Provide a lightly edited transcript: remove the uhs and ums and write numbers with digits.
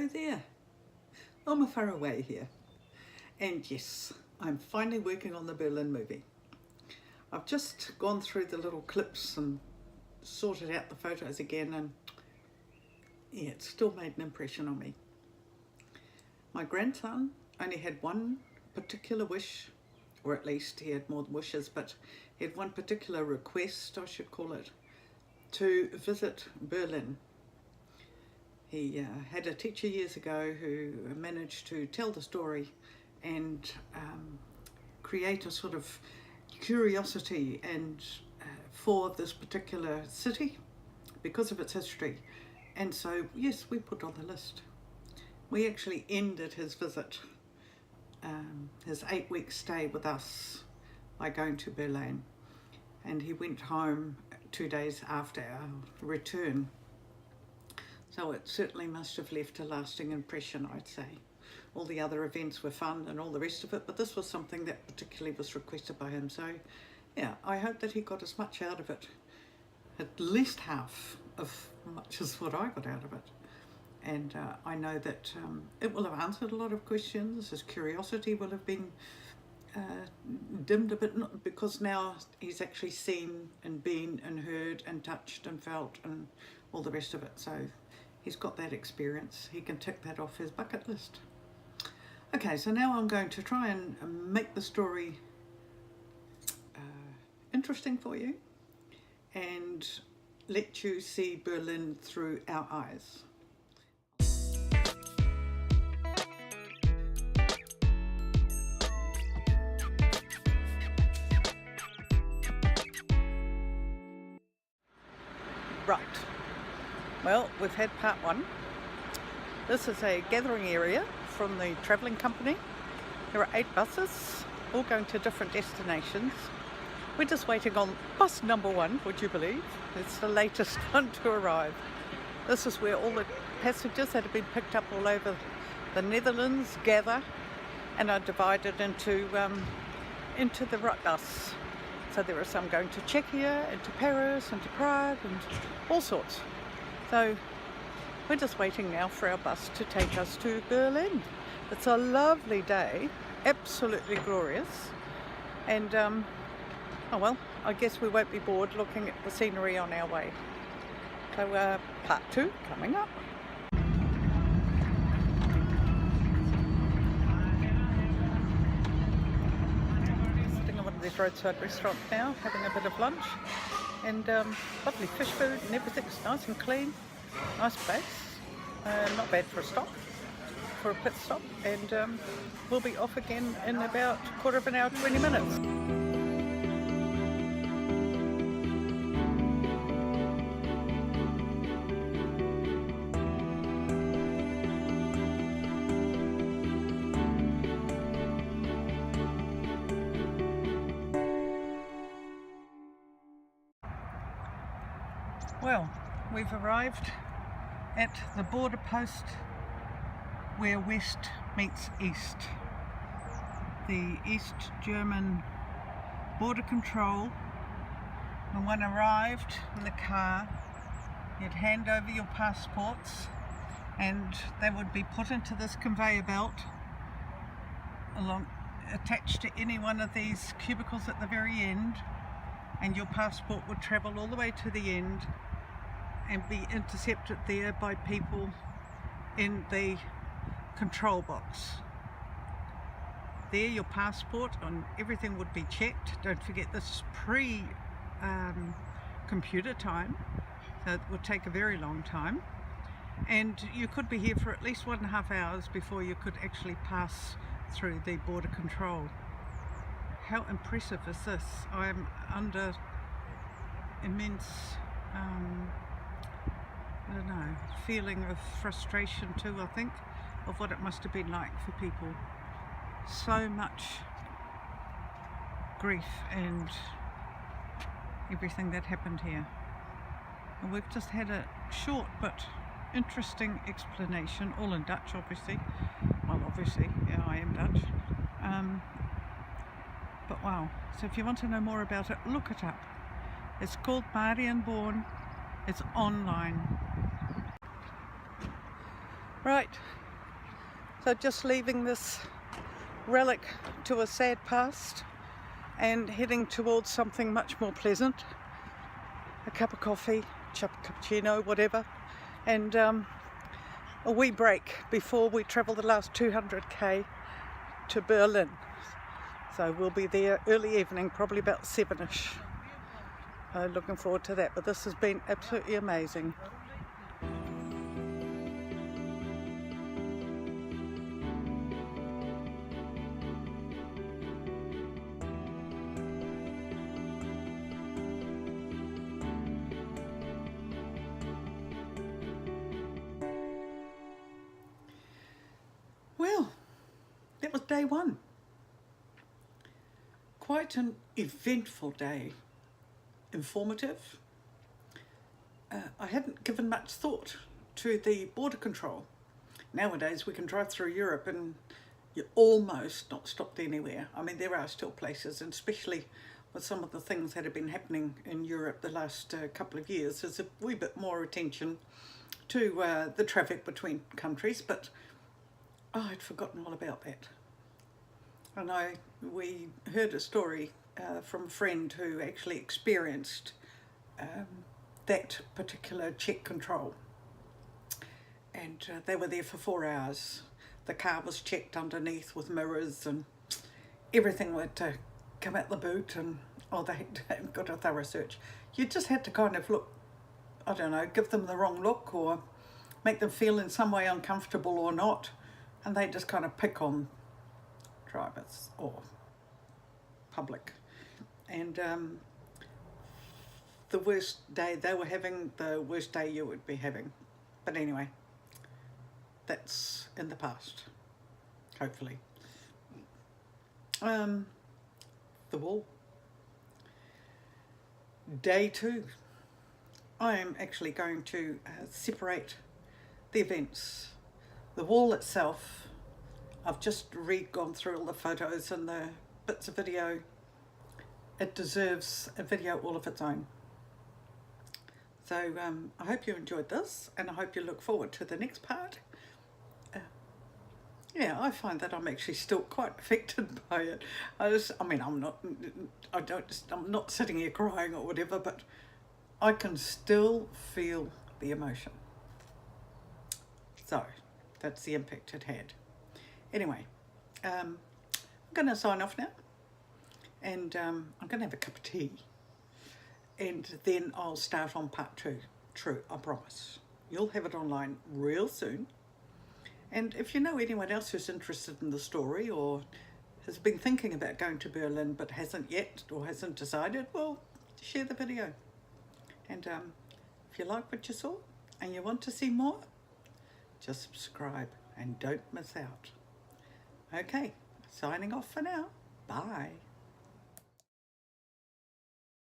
Hello there, I'm far away here, and yes, I'm finally working on the Berlin movie. I've just gone through the little clips and sorted out the photos again, and yeah, it still made an impression on me. My grandson only had one particular wish, or at least he had more wishes, but he had one particular request, I should call it, to visit Berlin. He had a teacher years ago who managed to tell the story and create a sort of curiosity and for this particular city because of its history. And so, yes, we put on the list. We actually ended his visit, his 8-week stay with us, by going to Berlin. And he went home 2 days after our return. So it certainly must have left a lasting impression, I'd say. All the other events were fun and all the rest of it, but this was something that particularly was requested by him. So yeah, I hope that he got as much out of it, at least half of much as what I got out of it. And I know that it will have answered a lot of questions. His curiosity will have been dimmed a bit, because now he's actually seen and been and heard and touched and felt and all the rest of it. So he's got that experience. He can tick that off his bucket list. Okay, so now I'm going to try and make the story interesting for you and let you see Berlin through our eyes. Right, well, we've had part one. This is a gathering area from the travelling company. There are 8 buses, all going to different destinations. We're just waiting on bus number 1, would you believe? It's the latest one to arrive. This is where all the passengers that have been picked up all over the Netherlands gather and are divided into the right bus. So there are some going to Czechia and to Paris and to Prague and all sorts. So we're just waiting now for our bus to take us to Berlin. It's a lovely day, absolutely glorious. And oh well, I guess we won't be bored looking at the scenery on our way. So part 2 coming up. This roadside restaurant now, having a bit of lunch, and lovely fish food and everything's nice and clean, nice place, not bad for a pit stop, and we'll be off again in about a quarter of an hour, 20 minutes. Well, we've arrived at the border post where west meets east. The East German border control. When one arrived in the car, you'd hand over your passports and they would be put into this conveyor belt attached to any one of these cubicles at the very end, and your passport would travel all the way to the end and be intercepted there by people in the control box. There your passport and everything would be checked. Don't forget, this is pre-computer time, so it would take a very long time, and you could be here for at least 1.5 hours before you could actually pass through the border control. How impressive is this? I'm under immense I don't know, feeling of frustration too, I think, of what it must have been like for people. So much grief and everything that happened here. And we've just had a short but interesting explanation, all in Dutch obviously. Well, obviously, yeah, I am Dutch. But wow, so if you want to know more about it, look it up. It's called Marienborn. It's online. Right, so just leaving this relic to a sad past and heading towards something much more pleasant. A cup of coffee, cappuccino, whatever, and a wee break before we travel the last 200k to Berlin. So we'll be there early evening, probably about 7ish. Looking forward to that, but this has been absolutely amazing. Well, that was day one. Quite an eventful day. Informative. I hadn't given much thought to the border control. Nowadays we can drive through Europe and you're almost not stopped anywhere. I mean, there are still places, and especially with some of the things that have been happening in Europe the last couple of years, there's a wee bit more attention to the traffic between countries, but I'd forgotten all about that. And we heard a story from a friend who actually experienced that particular check control, and they were there for 4 hours. The car was checked underneath with mirrors and everything would come out the boot, and they got a thorough search. You just had to kind of look, I don't know, give them the wrong look or make them feel in some way uncomfortable or not, and they just kind of pick on drivers or public. And the worst day they were having, the worst day you would be having. But anyway, that's in the past, hopefully. The wall. Day two. I am actually going to separate the events. The wall itself, I've just gone through all the photos and the bits of video. It deserves a video all of its own. So I hope you enjoyed this, and I hope you look forward to the next part. Yeah, I find that I'm actually still quite affected by it. I'm not sitting here crying or whatever, but I can still feel the emotion. So that's the impact it had. Anyway, I'm going to sign off now, and I'm going to have a cup of tea, and then I'll start on part two. True, I promise. You'll have it online real soon. And if you know anyone else who's interested in the story or has been thinking about going to Berlin but hasn't yet or hasn't decided, well, share the video. And if you like what you saw and you want to see more, just subscribe and don't miss out. Okay, signing off for now. Bye.